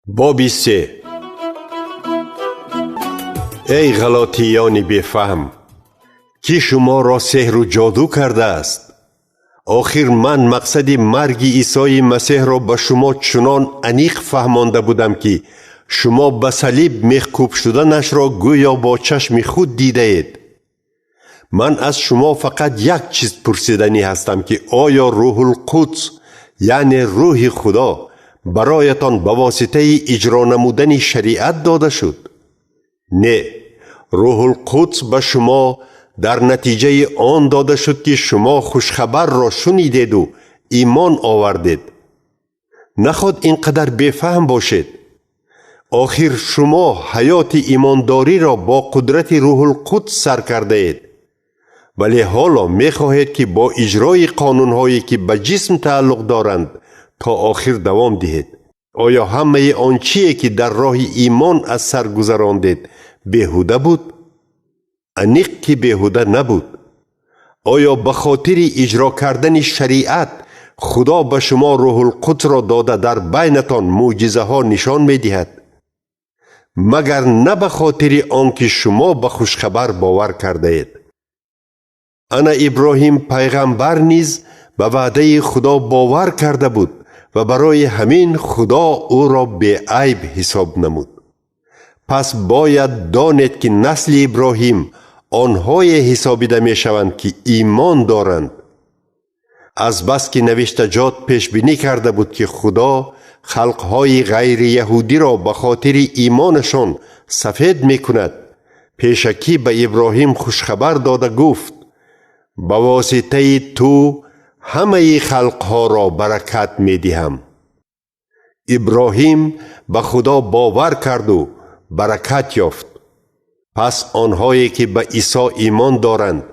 بابی 3. ای غلاطیان بیفهم، کی شما را سحر و جادو کرده است؟ آخر من مقصد مرگ عیسی مسیح را به شما چنان عمیق فهمانده بودم که شما به صلیب میخکوب شدنش را گویا با چشم خود دیده اید. من از شما فقط یک چیز پرسیدنی هستم که آیا روح القدس یعنی روح خدا برایتان به واسطه اجرا نمودن شریعت داده شد؟ نه، روح القدس به شما در نتیجه آن داده شد که شما خوشخبر را شنیدید و ایمان آوردید. نخواد اینقدر بیفهم باشید. آخر شما حیات ایمانداری را با قدرت روح القدس سر کرده اید، ولی حالا می خواهید که با اجرای قانونهایی که به جسم تعلق دارند تا آخر دوام دهید. آیا همه آن چیزی که در راه ایمان از سر گذراندید بیهوده بود؟ انیق که بیهوده نبود. آیا به خاطر اجرا کردن شریعت خدا به شما روح القدس را داده در بینتان معجزه ها نشان می دهد؟ مگر نه به خاطر آنکه شما به خوشخبر باور کرده اید؟ انا ابراهیم پیغمبر نیز به وعده خدا باور کرده بود و برای همین خدا او را بی عیب حساب نمود. پس باید دانید که نسل ابراهیم آنهای حسابیده می شوند که ایمان دارند. از بس که نوشتجات پیش بینی کرده بود که خدا خلقهای غیر یهودی را به خاطر ایمانشان سفید می کند، پیشکی به ابراهیم خوشخبر داده گفت به واسطه تو همه خلقها را برکت می دهم. ابراهیم به خدا باور کرد و برکت یافت. پس آنهایی که به عیسی ایمان دارند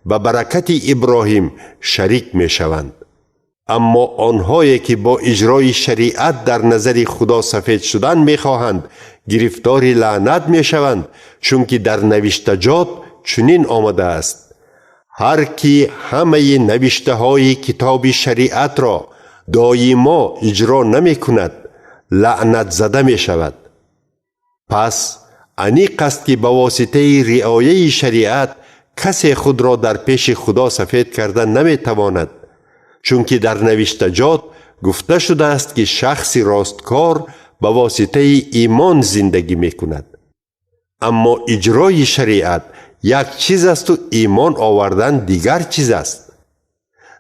به برکت ابراهیم شریک می شوند. اما آنهایی که با اجرای شریعت در نظر خدا سفید شدن می خواهند گرفتار لعنت می شوند، چون که در نوشتجات چنین آمده است: هر کی همه نوشته های کتاب شریعت را دایما اجرا نمی کند لعنت زده می شود. پس انیق است که به واسطه رعایت شریعت کسی خود را در پیش خدا سفید کردن نمی تواند، چون که در نوشتجات گفته شده است که شخص راستکار به واسطه ایمان زندگی می کند. اما اجرای شریعت یک چیز است و ایمان آوردن دیگر چیز است.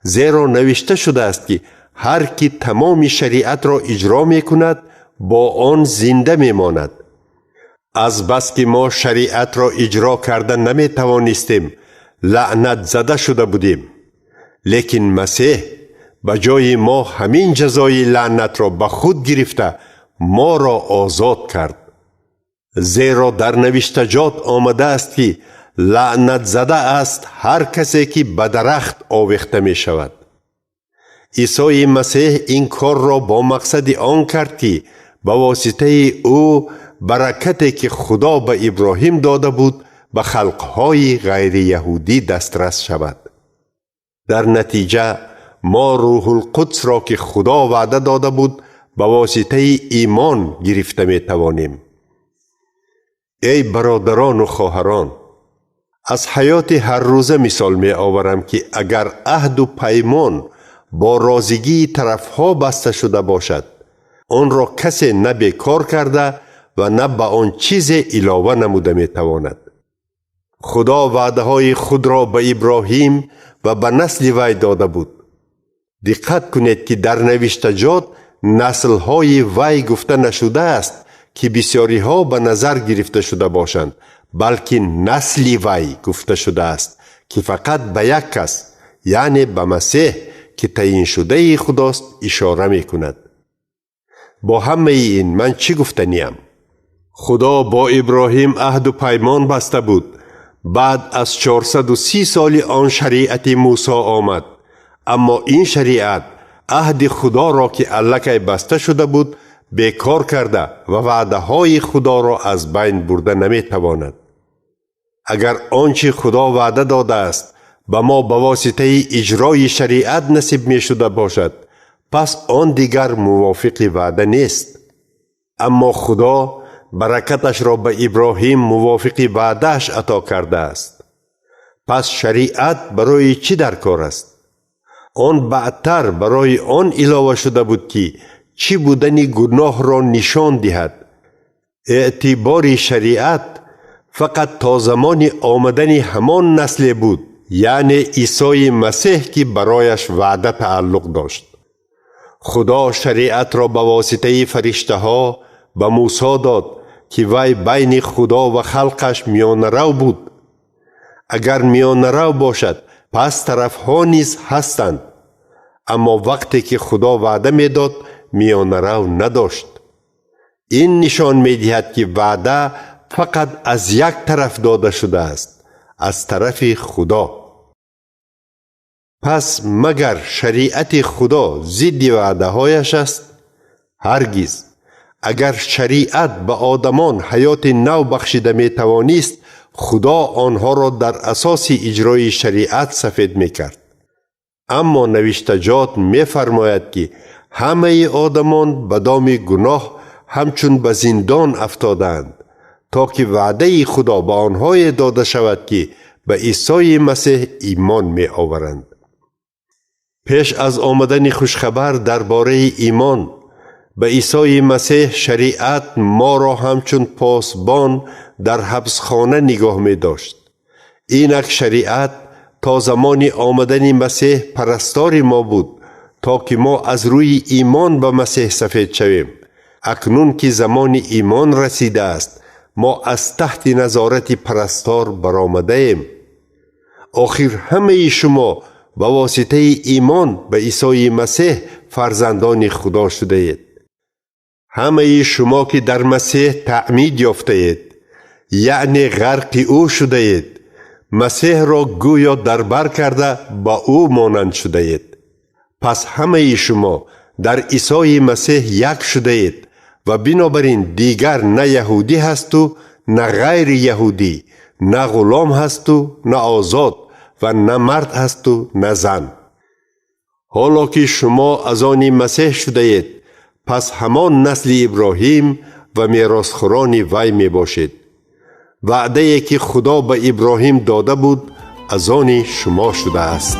زیرا نوشته شده است که هر کی تمام شریعت را اجرا می کند با آن زنده می ماند. از بس که ما شریعت را اجرا کردن نمی توانستیم لعنت زده شده بودیم، لیکن مسیح به جای ما همین جزای لعنت را به خود گرفته ما را آزاد کرد. زیرا در نوشتجات آمده است که لعنت زده است هر کسی که به درخت آویخته می شود. عیسی مسیح این کار را با مقصد آن کرد که به واسطه او برکتی که خدا به ابراهیم داده بود به خلقهای غیر یهودی دسترس شود. در نتیجه ما روح القدس را که خدا وعده داده بود به واسطه ایمان گرفته می توانیم. ای برادران و خواهران، از حیات هر روزه مثال می آورم که اگر عهد و پیمان با رازیگی طرفها بسته شده باشد، آن را کسی نه بیکار کرده و نه به آن چیز علاوه نموده می تواند. خدا وعده های خود را به ابراهیم و به نسل وی داده بود. دقت کنید که در نوشتجات نسل های وی گفته نشده است که بسیاری ها به نظر گرفته شده باشند، بلکه نسل وی گفته شده است که فقط به یک کس یعنی به مسیح که تعیین شده خداست اشاره می کند. با همه این من چی گفتنیم؟ خدا با ابراهیم عهد و پیمان بسته بود. بعد از 430 سال آن شریعت موسی آمد، اما این شریعت عهد خدا را که الکی بسته شده بود بیکار کرده و وعده های خدا را از بین برده نمی تواند. اگر آنچه خدا وعده داده است به ما به واسطه اجرای شریعت نصیب می شده باشد، پس آن دیگر موافق وعده نیست. اما خدا برکتش را به ابراهیم موافق وعده‌اش عطا کرده است. پس شریعت برای چی در کار است؟ آن بعدتر برای آن علاوه شده بود که چی بودن گناه را نشان دهد. اعتبار شریعت فقط تا زمان آمدن همان نسل بود، یعنی عیسی مسیح که برایش وعده تعلق داشت. خدا شریعت را به واسطه فرشته ها به موسی داد که وی بین خدا و خلقش میانرو بود. اگر میانرو باشد پس طرف ها نیز هستند، اما وقتی که خدا وعده میداد میانرو نداشت. این نشان میدهد که وعده فقط از یک طرف داده شده است، از طرف خدا. پس مگر شریعت خدا ضد وعده هایش است؟ هرگز. اگر شریعت به آدمان حیات نو بخشیده می توانست، خدا آنها را در اساس اجرای شریعت سفید می کرد. اما نوشتجات می فرماید که همه آدمان به دام گناه همچون به زندان افتادند، تا که وعده خدا به آنها داده شود که به عیسی مسیح ایمان می آورند. پیش از آمدن خوشخبر درباره ایمان به عیسی مسیح، شریعت ما را همچون پاسبان در حبسخانه نگاه می داشت. اینک شریعت تا زمان آمدن مسیح پرستار ما بود، تا که ما از روی ایمان به مسیح سفید شویم. اکنون که زمان ایمان رسیده است، ما از تحت نظارت پرستار برآمده ایم. آخر همه شما به واسطه ایمان به عیسی مسیح فرزندان خدا شده اید. همه شما که در مسیح تعمید یافته اید، یعنی غرق او شده اید، مسیح را گویا در بر کرده با او مانند شده اید. پس همه شما در عیسی مسیح یک شده اید و بنابراین دیگر نه یهودی هست و نه غیر یهودی، نه غلام هست و نه آزاد، و نه مرد هست و نه زن. حالا که شما از آن مسیح شده اید، پس همان نسل ابراهیم و میراثخواران وی می باشید. وعده که خدا به ابراهیم داده بود از آن شما شده است.